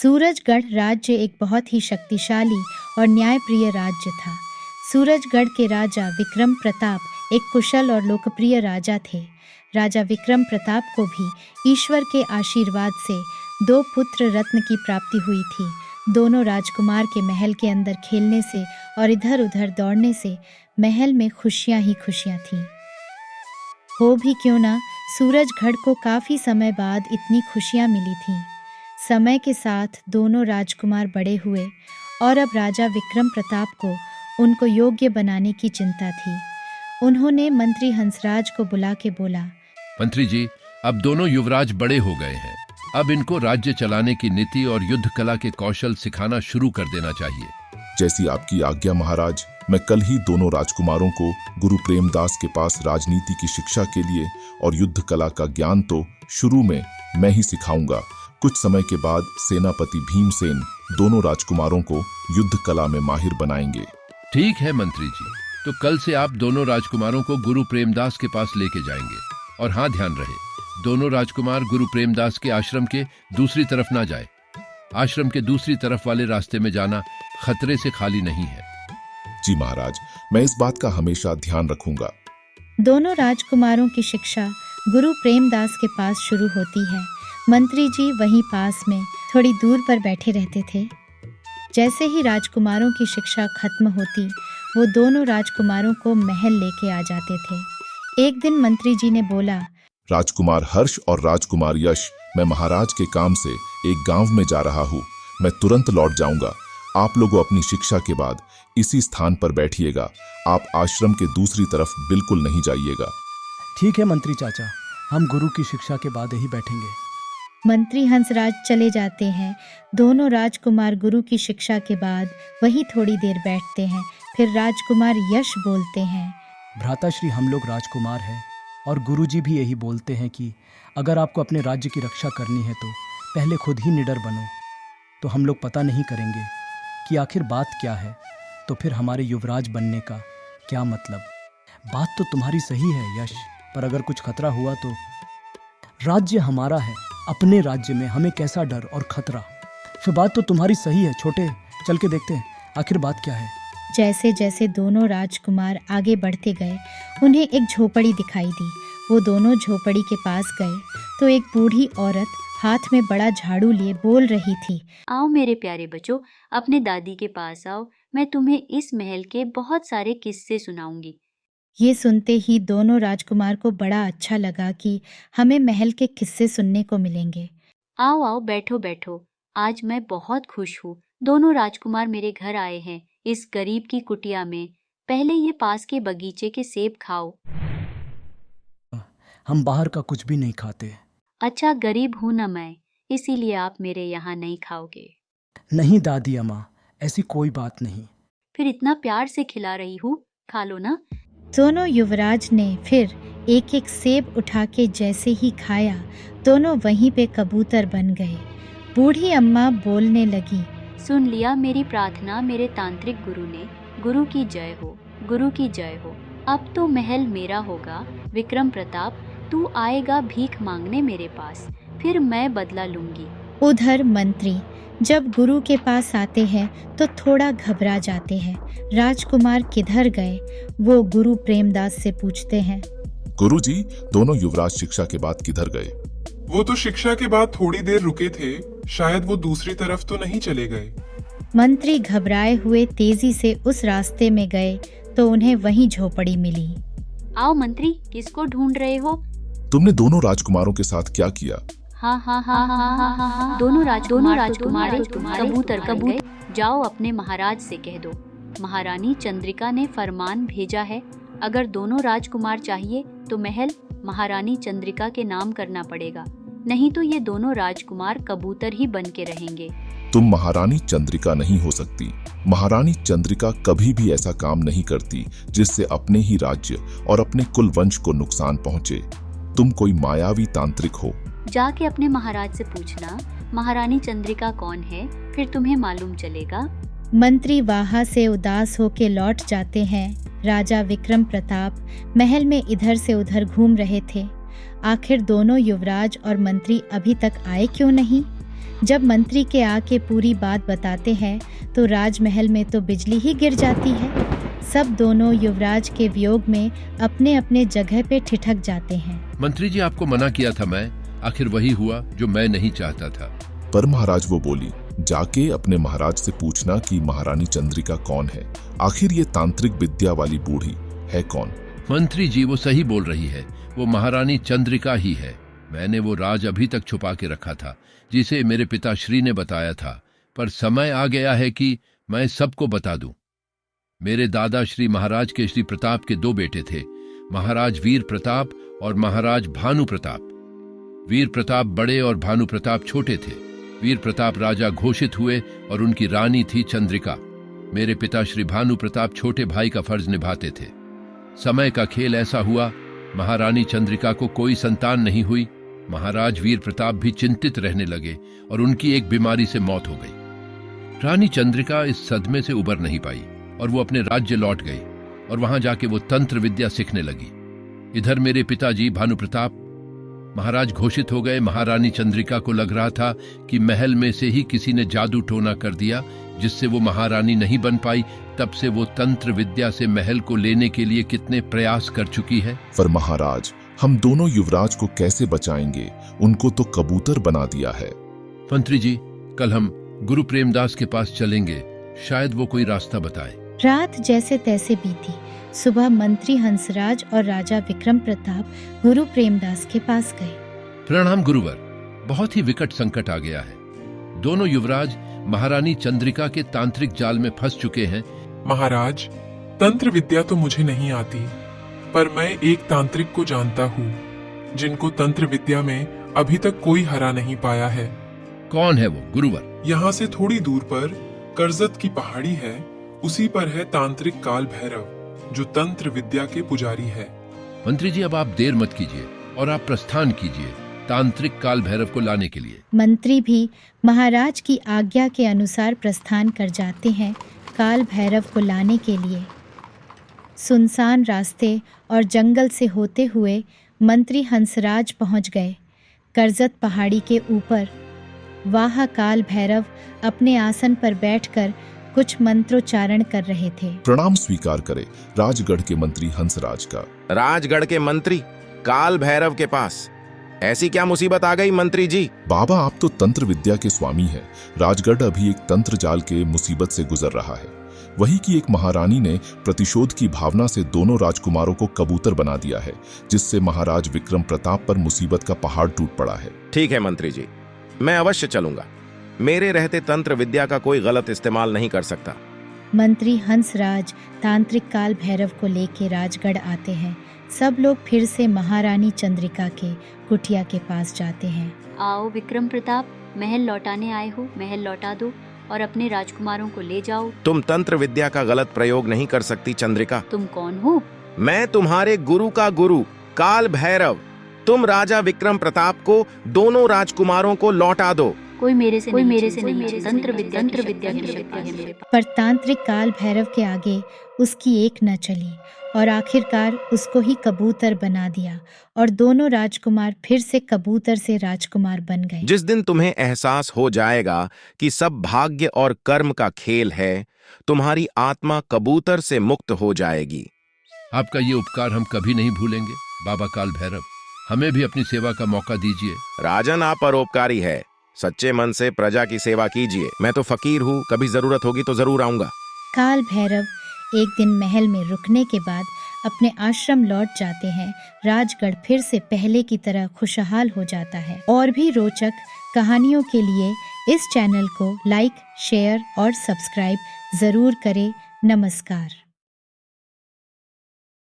सूरजगढ़ राज्य एक बहुत ही शक्तिशाली और न्यायप्रिय राज्य था। सूरजगढ़ के राजा विक्रम प्रताप एक कुशल और लोकप्रिय राजा थे। राजा विक्रम प्रताप को भी ईश्वर के आशीर्वाद से 2 पुत्र रत्न की प्राप्ति हुई थी। दोनों राजकुमार के महल के अंदर खेलने से और इधर उधर दौड़ने से महल में खुशियां ही खुशियां थीं। हो भी क्यों ना, सूरजगढ़ को काफी समय बाद इतनी खुशियां मिली थीं। समय के साथ दोनों राजकुमार बड़े हुए और अब राजा विक्रम प्रताप को उनको योग्य बनाने की चिंता थी। उन्होंने मंत्री हंसराज को बुला के बोला, मंत्री जी, अब दोनों युवराज बड़े हो गए हैं। अब इनको राज्य चलाने की नीति और युद्ध कला के कौशल सिखाना शुरू कर देना चाहिए। जैसी आपकी आज्ञा महाराज। मैं कल ही दोनों राजकुमारों को गुरु प्रेमदास के पास राजनीति की शिक्षा के लिए और युद्ध कला का ज्ञान तो शुरू में मैं ही सिखाऊंगा। कुछ समय के बाद सेनापति भीमसेन दोनों राजकुमारों को युद्ध कला में माहिर बनाएंगे। ठीक है मंत्री जी, तो कल से आप दोनों राजकुमारों को गुरु प्रेमदास के पास लेके जाएंगे। और हाँ, ध्यान रहे, दोनों राजकुमार गुरु प्रेमदास के आश्रम के दूसरी तरफ ना जाए। आश्रम के दूसरी तरफ वाले रास्ते में जाना खतरे से खाली नहीं है। जी महाराज, मैं इस बात का हमेशा ध्यान रखूंगा। दोनों राजकुमारों की शिक्षा गुरु प्रेमदास के पास शुरू होती है। मंत्री जी वहीं पास में थोड़ी दूर पर बैठे रहते थे। जैसे ही राजकुमारों की शिक्षा खत्म होती, वो दोनों राजकुमारों को महल लेके आ जाते थे। एक दिन मंत्री जी ने बोला, राजकुमार हर्ष और राजकुमार यश, मैं महाराज के काम से एक गांव में जा रहा हूँ। मैं तुरंत लौट जाऊंगा। आप लोग अपनी शिक्षा के बाद इसी स्थान पर बैठिएगा। आप आश्रम के दूसरी तरफ बिल्कुल नहीं जाइएगा। ठीक है मंत्री चाचा, हम गुरु की शिक्षा के बाद ही बैठेंगे। मंत्री हंसराज चले जाते हैं। दोनों राजकुमार गुरु की शिक्षा के बाद वहीं थोड़ी देर बैठते हैं। फिर राजकुमार यश बोलते हैं, भ्राताश्री, हम लोग राजकुमार हैं और गुरुजी भी यही बोलते हैं कि अगर आपको अपने राज्य की रक्षा करनी है तो पहले खुद ही निडर बनो। तो हम लोग पता नहीं करेंगे कि आखिर बात क्या है, तो फिर हमारे युवराज बनने का क्या मतलब। बात तो तुम्हारी सही है यश, पर अगर कुछ खतरा हुआ तो राज्य हमारा है। अपने राज्य में हमें कैसा डर और खतरा। फिर बात तो तुम्हारी सही है छोटे, चल के देखते हैं आखिर बात क्या है। जैसे जैसे दोनों राजकुमार आगे बढ़ते गए, उन्हें एक झोपड़ी दिखाई दी। वो दोनों झोपड़ी के पास गए तो एक बूढ़ी औरत हाथ में बड़ा झाड़ू लिए बोल रही थी, आओ मेरे प्यारे बच्चों, अपने दादी के पास आओ। मैं तुम्हें इस महल के बहुत सारे किस्से सुनाऊंगी। ये सुनते ही दोनों राजकुमार को बड़ा अच्छा लगा कि हमें महल के किस्से सुनने को मिलेंगे। आओ आओ, बैठो बैठो। आज मैं बहुत खुश हूँ। दोनों राजकुमार मेरे घर आए हैं इस गरीब की कुटिया में। पहले ये पास के बगीचे के सेब खाओ। हम बाहर का कुछ भी नहीं खाते। अच्छा, गरीब हूँ ना मैं, इसीलिए आप मेरे यहाँ नहीं खाओगे। नहीं दादी अम्मा, ऐसी कोई बात नहीं। फिर इतना प्यार से खिला रही हूँ, खा लो ना। दोनों युवराज ने फिर एक एक सेब उठा के जैसे ही खाया, दोनों वहीं पे कबूतर बन गए। बूढ़ी अम्मा बोलने लगी, सुन लिया मेरी प्रार्थना मेरे तांत्रिक गुरु ने। गुरु की जय हो, गुरु की जय हो। अब तो महल मेरा होगा। विक्रम प्रताप, तू आएगा भीख मांगने मेरे पास, फिर मैं बदला लूंगी। उधर मंत्री जब गुरु के पास आते हैं तो थोड़ा घबरा जाते हैं। राजकुमार किधर गए, वो गुरु प्रेमदास से पूछते हैं। गुरुजी, दोनों युवराज शिक्षा के बाद किधर गए? वो तो शिक्षा के बाद थोड़ी देर रुके थे, शायद वो दूसरी तरफ तो नहीं चले गए। मंत्री घबराए हुए तेजी से उस रास्ते में गए तो उन्हें वहीं झोपड़ी मिली। आओ मंत्री, किसको ढूंढ रहे हो? तुमने दोनों राजकुमारों के साथ क्या किया? हाँ, दोनों राजकुमार कबूतर बन गए। जाओ अपने महाराज से कह दो, महारानी चंद्रिका ने फरमान भेजा है। अगर दोनों राजकुमार चाहिए तो महल महारानी चंद्रिका के नाम करना पड़ेगा, नहीं तो ये दोनों राजकुमार कबूतर ही बन के रहेंगे। तुम महारानी चंद्रिका नहीं हो सकती। महारानी चंद्रिका कभी भी ऐसा काम नहीं करती जिससे अपने ही राज्य और अपने कुल वंश को नुकसान पहुंचे। तुम कोई मायावी तांत्रिक हो। जाके अपने महाराज से पूछना महारानी चंद्रिका कौन है, फिर तुम्हें मालूम चलेगा। मंत्री वहां से उदास होके लौट जाते हैं। राजा विक्रम प्रताप महल में इधर से उधर घूम रहे थे। आखिर दोनों युवराज और मंत्री अभी तक आए क्यों नहीं? जब मंत्री के आके पूरी बात बताते हैं तो राजमहल में तो बिजली ही गिर जाती है। सब दोनों युवराज के वियोग में अपने अपने जगह पे ठिठक जाते हैं। मंत्री जी, आपको मना किया था मैं, आखिर वही हुआ जो मैं नहीं चाहता था। पर महाराज वो बोली, जाके अपने महाराज से पूछना कि महारानी चंद्रिका कौन है। आखिर ये तांत्रिक विद्या वाली बूढ़ी है कौन? मंत्री जी, वो सही बोल रही है, वो महारानी चंद्रिका ही है। मैंने वो राज अभी तक छुपा के रखा था जिसे मेरे पिताश्री ने बताया था, पर समय आ गया है कि मैं सबको बता दूं। मेरे दादा श्री महाराज के श्री प्रताप के 2 बेटे थे, महाराज वीर प्रताप और महाराज भानु प्रताप। वीर प्रताप बड़े और भानु प्रताप छोटे थे। वीर प्रताप राजा घोषित हुए और उनकी रानी थी चंद्रिका। मेरे पिता श्री भानु प्रताप छोटे भाई का फर्ज निभाते थे। समय का खेल ऐसा हुआ, महारानी चंद्रिका को कोई संतान नहीं हुई। महाराज वीर प्रताप भी चिंतित रहने लगे और उनकी एक बीमारी से मौत हो गई। रानी चंद्रिका इस सदमे से उबर नहीं पाई और वो अपने राज्य लौट गई और वहां जाके वो तंत्र विद्या सीखने लगी। इधर मेरे पिताजी भानु प्रताप महाराज घोषित हो गए। महारानी चंद्रिका को लग रहा था कि महल में से ही किसी ने जादू टोना कर दिया जिससे वो महारानी नहीं बन पाई। तब से वो तंत्र विद्या से महल को लेने के लिए कितने प्रयास कर चुकी है। पर महाराज, हम दोनों युवराज को कैसे बचाएंगे? उनको तो कबूतर बना दिया है। मंत्री जी, कल हम गुरु प्रेमदास के पास चलेंगे, शायद वो कोई रास्ता बताए। रात जैसे तैसे बीती। सुबह मंत्री हंसराज और राजा विक्रम प्रताप गुरु प्रेमदास के पास गए। प्रणाम गुरुवर, बहुत ही विकट संकट आ गया है। दोनों युवराज महारानी चंद्रिका के तांत्रिक जाल में फंस चुके हैं। महाराज, तंत्र विद्या तो मुझे नहीं आती, पर मैं एक तांत्रिक को जानता हूँ जिनको तंत्र विद्या में अभी तक कोई हरा नहीं पाया है। कौन है वो गुरुवर? यहाँ से थोड़ी दूर पर करजत की पहाड़ी है, उसी पर है तांत्रिक काल भैरव जो तंत्र विद्या के पुजारी है। मंत्री जी, अब आप देर मत कीजिए और आप प्रस्थान कीजिए तांत्रिक काल भैरव को लाने के लिए। मंत्री भी महाराज की आज्ञा के अनुसार प्रस्थान कर जाते हैं काल भैरव को लाने के लिए। सुनसान रास्ते और जंगल से होते हुए मंत्री हंसराज पहुंच गए करजत पहाड़ी के ऊपर। वहां काल भैरव अपने आसन पर बैठकर कुछ मंत्रोच्चारण कर रहे थे। प्रणाम स्वीकार करे राजगढ़ के मंत्री हंसराज का। राजगढ़ के मंत्री काल भैरव के पास ऐसी क्या मुसीबत आ गई मंत्री जी? बाबा, आप तो तंत्र विद्या के स्वामी हैं। राजगढ़ अभी एक तंत्र जाल के मुसीबत से गुजर रहा है। वही की एक महारानी ने प्रतिशोध की भावना से दोनों राजकुमारों को कबूतर बना दिया है, जिससे महाराज विक्रम प्रताप पर मुसीबत का पहाड़ टूट पड़ा है। ठीक है मंत्री जी, मैं अवश्य चलूंगा। मेरे रहते तंत्र विद्या का कोई गलत इस्तेमाल नहीं कर सकता। मंत्री हंसराज तांत्रिक काल भैरव को लेके राजगढ़ आते हैं। सब लोग फिर से महारानी चंद्रिका के कुटिया के पास जाते हैं। आओ विक्रम प्रताप, महल लौटाने आए हो, महल लौटा दो और अपने राजकुमारों को ले जाओ। तुम तंत्र विद्या का गलत प्रयोग नहीं कर सकती चंद्रिका। तुम कौन हो? मैं तुम्हारे गुरु का गुरु काल भैरव। तुम राजा विक्रम प्रताप को दोनों राजकुमारों को लौटा दो। कोई मेरे से नहीं, तंत्र विद्या की शक्ति है मेरे पास। पर तांत्रिक काल भैरव के आगे उसकी एक न चली और आखिरकार उसको ही कबूतर बना दिया और दोनों राजकुमार फिर से कबूतर से राजकुमार बन गए। जिस दिन तुम्हें एहसास हो जाएगा कि सब भाग्य और कर्म का खेल है, तुम्हारी आत्मा कबूतर से मुक्त हो जाएगी। आपका ये उपकार हम कभी नहीं भूलेंगे बाबा काल भैरव। हमें भी अपनी सेवा का मौका दीजिए। राजन, आप परोपकारी है। सच्चे मन से प्रजा की सेवा कीजिए। मैं तो फकीर हूँ, कभी जरूरत होगी तो जरूर आऊंगा। काल भैरव एक दिन महल में रुकने के बाद अपने आश्रम लौट जाते हैं। राजगढ़ फिर से पहले की तरह खुशहाल हो जाता है। और भी रोचक कहानियों के लिए इस चैनल को लाइक, शेयर और सब्सक्राइब जरूर करें। नमस्कार।